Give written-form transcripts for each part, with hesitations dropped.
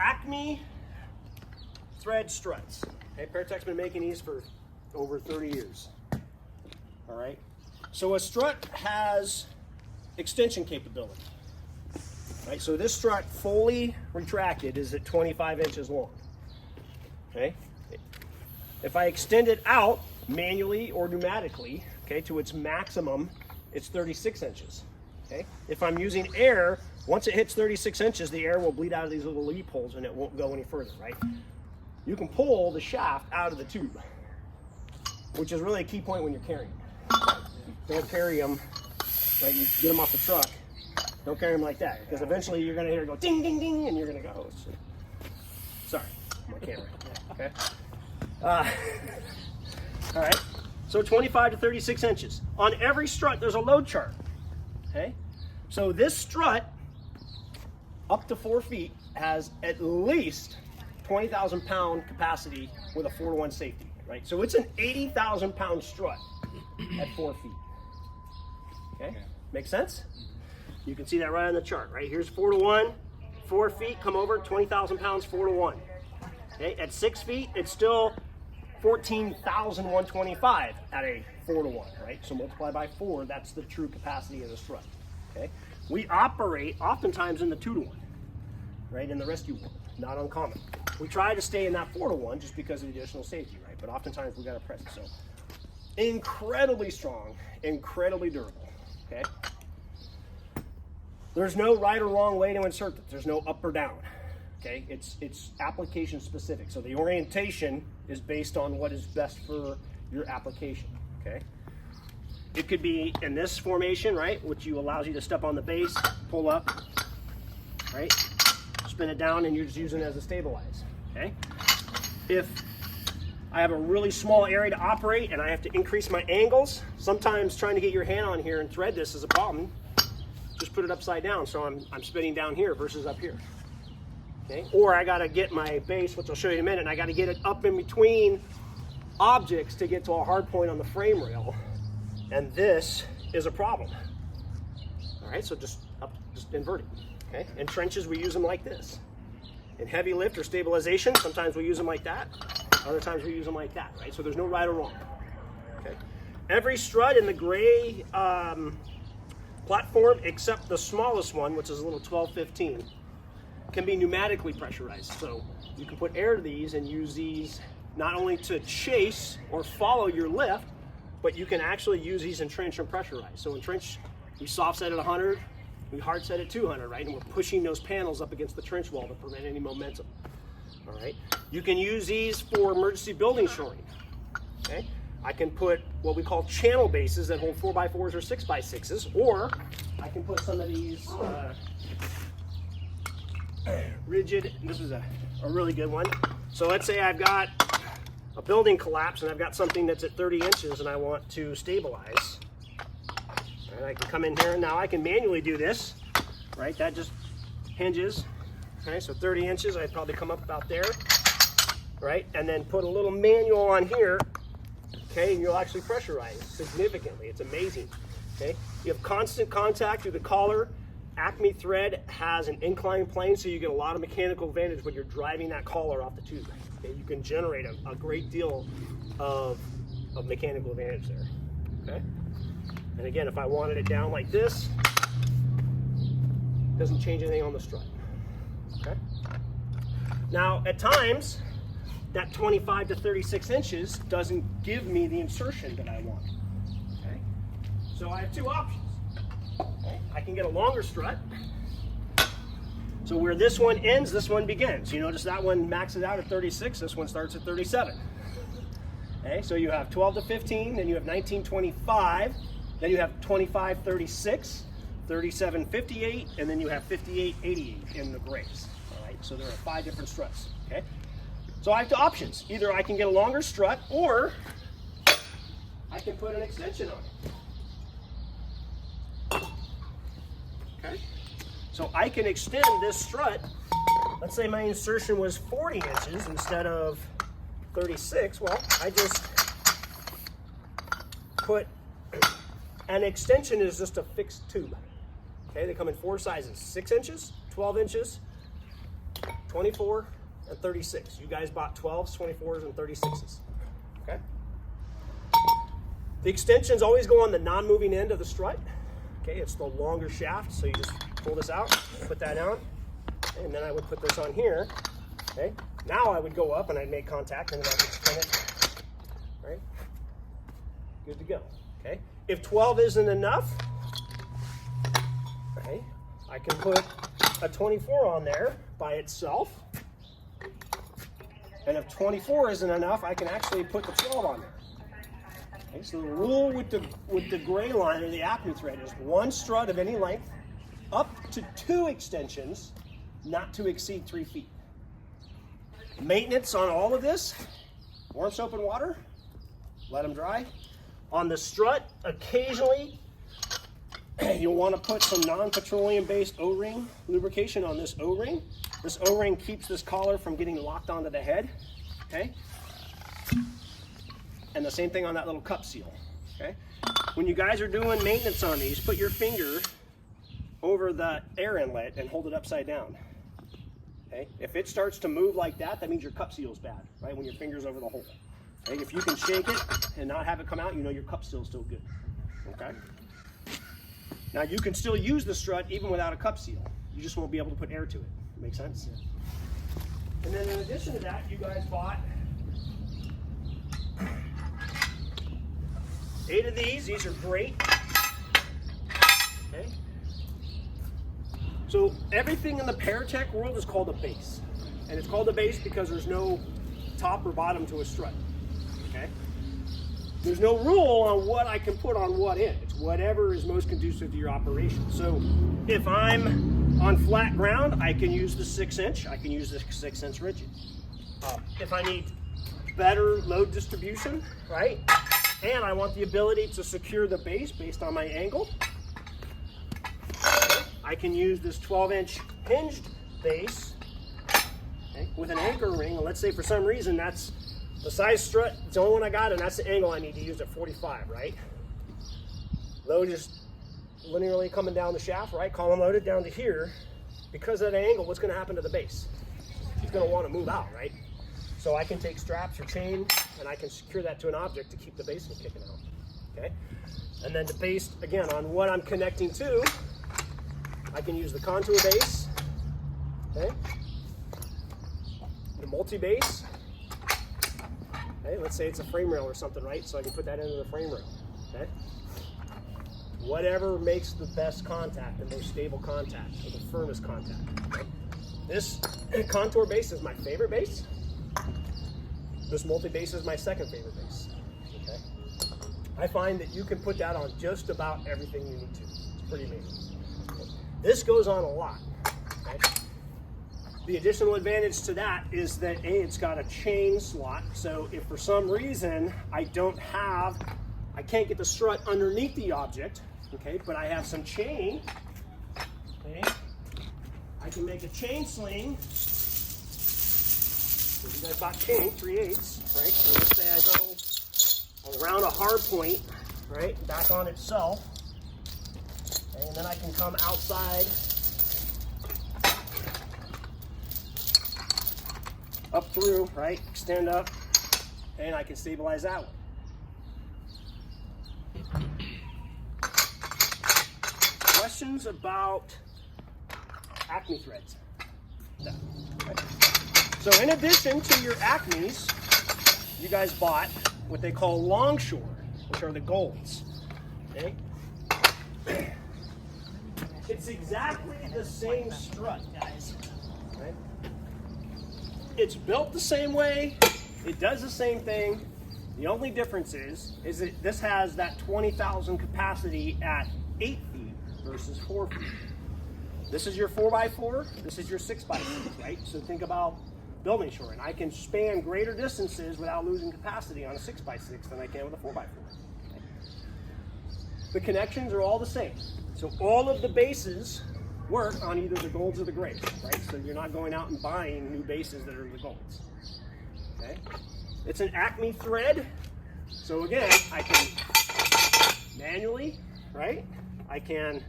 Acme thread struts. Okay, Paratech's been making these for over 30 years. All right. So a strut has extension capability. Right. So this strut fully retracted is at 25 inches long. Okay. If I extend it out manually or pneumatically, okay, to its maximum, it's 36 inches. Okay. If I'm using air, once it hits 36 inches, the air will bleed out of these little leap holes and it won't go any further, right? You can pull the shaft out of the tube, which is really a key point when you're carrying. Don't carry them, right? You get them off the truck. Don't carry them like that, because eventually you're going to hear it go ding, ding, ding, and you're going to go. Sorry, my camera. Okay. All right. So 25 to 36 inches. On every strut, there's a load chart. Okay. So this strut, up to 4 feet, has at least 20,000 pound capacity with a 4-to-1 safety, right? So it's an 80,000 pound strut at 4 feet. Okay, make sense? You can see that right on the chart, right? Here's 4-to-1, 4 feet, come over, 20,000 pounds, 4-to-1. Okay, at 6 feet, it's still 14,125 at a 4-to-1, right? So multiply by 4, that's the true capacity of the strut. Okay, we operate oftentimes in the 2-to-1, right? In the rescue world, not uncommon. We try to stay in that 4-to-1 just because of the additional safety, right? But oftentimes we got to press it. So incredibly strong, incredibly durable. Okay. There's no right or wrong way to insert it. There's no up or down. Okay. It's application specific. So the orientation is based on what is best for your application. Okay. It could be in this formation, right, which allows you to step on the base, pull up, right, spin it down, and you're just using it as a stabilize. Okay. If I have a really small area to operate and I have to increase my angles, sometimes trying to get your hand on here and thread this is a problem. Just put it upside down, so I'm spinning down here versus up here. Okay. Or I got to get my base, which I'll show you in a minute, and I got to get it up in between objects to get to a hard point on the frame rail, and this is a problem. All right, so just invert it. Okay. In trenches, we use them like this. In heavy lift or stabilization, sometimes we use them like that. Other times we use them like that, right? So there's no right or wrong. Okay. Every strut in the gray platform, except the smallest one, which is a little 12-15, can be pneumatically pressurized. So you can put air to these and use these not only to chase or follow your lift, but you can actually use these in trench and pressurize. So in trench, we soft set at 100, we hard set at 200, right? And we're pushing those panels up against the trench wall to prevent any momentum. All right. You can use these for emergency building shoring. Okay. I can put what we call channel bases that hold 4x4s or 6x6s, or I can put some of these rigid. This is a really good one. So let's say I've got a building collapse and I've got something that's at 30 inches and I want to stabilize. And I can come in here and now I can manually do this, right? That just hinges. Okay, so 30 inches, I'd probably come up about there, right? And then put a little manual on here, okay, and you'll actually pressurize significantly. It's amazing, okay? You have constant contact through the collar. Acme thread has an inclined plane, so you get a lot of mechanical advantage when you're driving that collar off the tube. Okay? You can generate a great deal of mechanical advantage there, okay? And again, if I wanted it down like this, it doesn't change anything on the strut. Okay. Now, at times, that 25 to 36 inches doesn't give me the insertion that I want. Okay. So I have two options. Okay. I can get a longer strut. So where this one ends, this one begins. You notice that one maxes out at 36. This one starts at 37. Okay. So you have 12 to 15, then you have 1925, then you have 25-36. 37-58, and then you have 58-88 in the grays. All right, so there are 5 different struts. Okay, so I have two options. Either I can get a longer strut, or I can put an extension on it. Okay, so I can extend this strut. Let's say my insertion was 40 inches instead of 36. Well, I just put an extension is just a fixed tube. Okay, they come in 4 sizes: 6 inches, 12 inches, 24, and 36. You guys bought 12s, 24s, and 36s. Okay? The extensions always go on the non-moving end of the strut. Okay, it's the longer shaft, so you just pull this out, put that on, and then I would put this on here. Okay, now I would go up and I'd make contact, and then I would spin it. Right? Good to go. Okay, if 12 isn't enough, okay, I can put a 24 on there by itself. And if 24 isn't enough, I can actually put the 12 on there. Okay, so the rule with the gray line or the Acme thread is one strut of any length, up to 2 extensions, not to exceed 3 feet. Maintenance on all of this: warm soap and water, let them dry. On the strut, occasionally you'll want to put some non-petroleum based O-ring lubrication on this O-ring. This O-ring keeps this collar from getting locked onto the head. Okay. And the same thing on that little cup seal. Okay. When you guys are doing maintenance on these, put your finger over the air inlet and hold it upside down. Okay. If it starts to move like that, that means your cup seal's bad, right? When your finger's over the hole. Okay. If you can shake it and not have it come out, you know your cup seal's still good. Okay. Now you can still use the strut even without a cup seal. You just won't be able to put air to it. Make sense? Yeah. And then in addition to that, you guys bought 8 of these. These are great. Okay. So everything in the Paratech world is called a base. And it's called a base because there's no top or bottom to a strut. Okay. There's no rule on what I can put on what end. It's whatever is most conducive to your operation. So if I'm on flat ground, I can use the 6-inch. I can use the 6-inch rigid. If I need better load distribution, right? And I want the ability to secure the base based on my angle, I can use this 12-inch hinged base, okay, with an anchor ring. And let's say for some reason that's the size strut, it's the only one I got, and that's the angle I need to use at 45, right? Load is linearly coming down the shaft, right? Column loaded down to here. Because of that angle, what's going to happen to the base? It's going to want to move out, right? So I can take straps or chain, and I can secure that to an object to keep the base from kicking out. Okay? And then to base, again, on what I'm connecting to, I can use the contour base, okay? The multi-base. Okay, let's say it's a frame rail or something, right? So I can put that into the frame rail, okay? Whatever makes the best contact, the most stable contact, or the firmest contact. Okay? This contour base is my favorite base. This multi-base is my second favorite base. Okay? I find that you can put that on just about everything you need to. It's pretty amazing. Okay? This goes on a lot. Okay? The additional advantage to that is that it's got a chain slot. So if for some reason I can't get the strut underneath the object, okay, but I have some chain, okay, I can make a chain sling. So you guys bought chain, 3/8, right? So let's say I go around a hard point, right, back on itself, okay, and then I can come outside, up through, right, extend up, and I can stabilize that one. Questions about Acme threads? No. Okay. So in addition to your Acmes, you guys bought what they call longshore, which are the golds. Okay? It's exactly the same strut, guys. Okay? It's built the same way, it does the same thing. The only difference is that this has that 20,000 capacity at 8 feet versus 4 feet. This is your 4x4, this is your 6x6, right? So think about building shore, and I can span greater distances without losing capacity on a 6x6 than I can with a 4x4. Okay? The connections are all the same. So all of the bases work on either the golds or the grays, right? So you're not going out and buying new bases that are the golds. Okay? It's an Acme thread. So again, I can manually, right? I can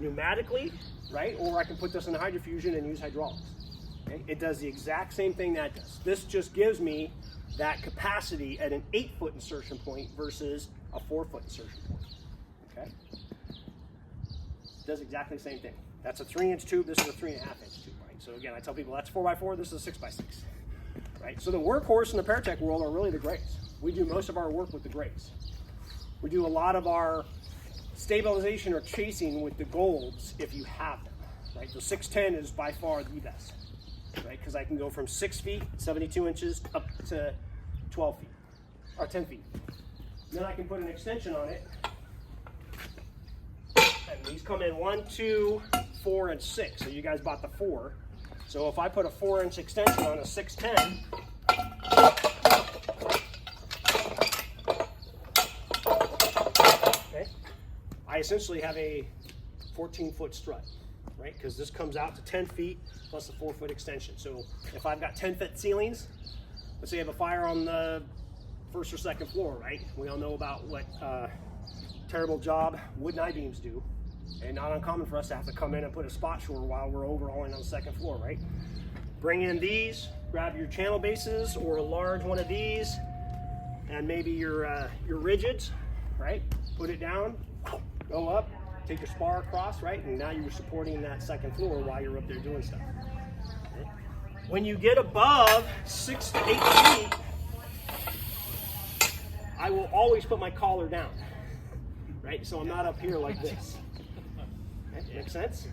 pneumatically, right? Or I can put this in hydrofusion and use hydraulics. Okay? It does the exact same thing that does. This just gives me that capacity at an 8-foot insertion point versus a 4-foot insertion point. Okay? It does exactly the same thing. That's a 3-inch tube. This is a 3.5-inch tube, right? So again, I tell people that's 4x4. This is a 6x6, right? So the workhorse in the Paratech world are really the grays. We do most of our work with the grays. We do a lot of our stabilization or chasing with the golds if you have them, right? The 610 is by far the best, right? Because I can go from 6 feet, 72 inches, up to 12 feet, or 10 feet. Then I can put an extension on it. And these come in 1, 2, 4, and 6. So you guys bought the 4. So if I put a 4-inch extension on a 610, okay, I essentially have a 14-foot strut, right? Because this comes out to 10 feet plus a 4-foot extension. So if I've got 10-foot ceilings, let's say I have a fire on the 1st or 2nd floor, right? We all know about what terrible job wooden I-beams do. And not uncommon for us to have to come in and put a spot shore while we're overhauling on the 2nd floor, right? Bring in these, grab your channel bases or a large one of these, and maybe your rigids, right? Put it down, go up, take your spar across, right? And now you're supporting that 2nd floor while you're up there doing stuff. Okay? When you get above 6 to 8 feet, I will always put my collar down, right? So I'm not up here like this. Okay, makes sense?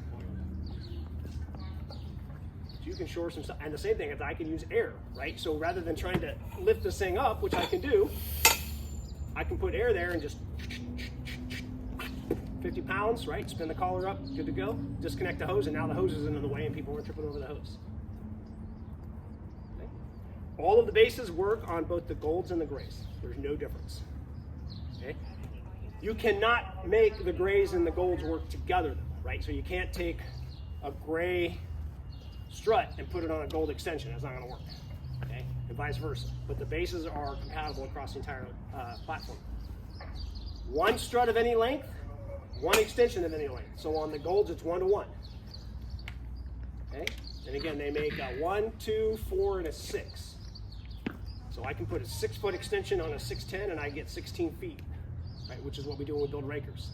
You can shore some stuff, and the same thing is I can use air, right? So rather than trying to lift this thing up, which I can do, I can put air there and just 50 pounds, right? Spin the collar up, good to go. Disconnect the hose, and now the hose is in the way and people aren't tripping over the hose. Okay. All of the bases work on both the golds and the grays. There's no difference. Okay. You cannot make the grays and the golds work together, right? So you can't take a gray strut and put it on a gold extension. That's not going to work, okay? And vice versa. But the bases are compatible across the entire platform. One strut of any length, one extension of any length. So on the golds, it's 1 to 1. Okay? And again, they make a 1, 2, 4, and a 6. So I can put a 6-foot extension on a 610 and I get 16 feet. Right, which is what we do when we build rakers.